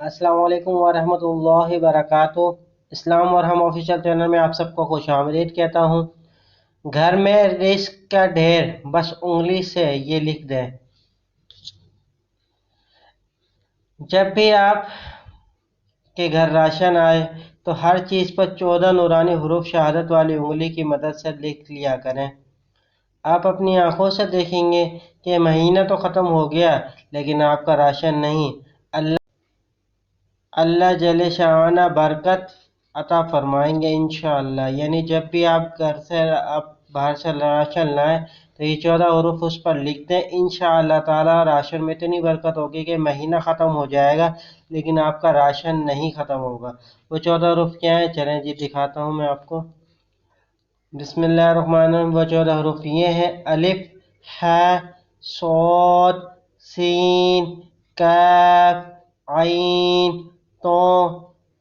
अस्सलाम वालेकुम वरहमतुल्लाहि वबरकातुहू। इस्लाम और हम ऑफिशियल चैनल में आप सबको खुश आमदीद कहता हूँ। घर में रिस्क का ढेर, बस उंगली से ये लिख दें। जब भी आप के घर राशन आए तो हर चीज़ पर 14 नूरानी हुरूफ शहादत वाली उंगली की मदद से लिख लिया करें। आप अपनी आंखों से देखेंगे कि महीना तो ख़त्म हो गया लेकिन आपका राशन नहीं। अल्लाह जले शाना बरकत अता फरमाएंगे इंशाअल्लाह। यानी जब भी आप घर से आप बाहर से राशन लाएं तो ये 14 हरूफ उस पर लिख दें। इंशाअल्लाह ताला राशन में इतनी बरकत होगी कि महीना ख़त्म हो जाएगा लेकिन आपका राशन नहीं ख़त्म होगा। वो 14 हरूफ क्या है, चलें जी दिखाता हूँ मैं आपको। बिस्मिल्लाहिर्रहमानिर्रहीम। वो 14 हरूफ ये हैं: अलिफ, है, सौद, सीन, कैफ, आइन, तो,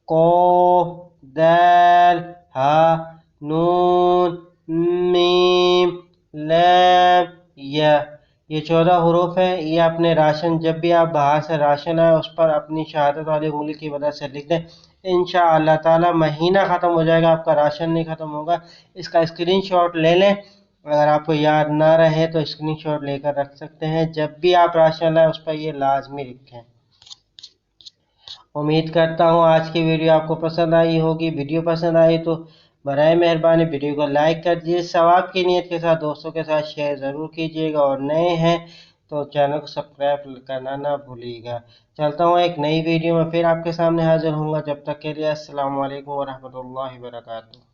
कोफ, दाल, हा, नून, मीम, लैम, या। ये 14 हरूफ हैं। ये अपने राशन, जब भी आप बाहर से राशन आए उस पर अपनी शहादत वाली उंगली की मदद से लिख दें। इंशाअल्लाह ताला महीना ख़त्म हो जाएगा, आपका राशन नहीं ख़त्म होगा। इसका स्क्रीनशॉट ले लें। अगर आपको याद ना रहे तो स्क्रीनशॉट लेकर रख सकते हैं। जब भी आप राशन लाएं उस पर ये लाजमी लिखें। उम्मीद करता हूँ आज की वीडियो आपको पसंद आई होगी। वीडियो पसंद आई तो बराए मेहरबानी वीडियो को लाइक कर दीजिए। सवाब की नीयत के साथ दोस्तों के साथ शेयर ज़रूर कीजिएगा और नए हैं तो चैनल को सब्सक्राइब करना ना भूलिएगा। चलता हूँ एक नई वीडियो में, फिर आपके सामने हाजिर होऊंगा। जब तक के लिए अस्सलाम वालेकुम वरहमतुल्लाहि वबरकातुहू।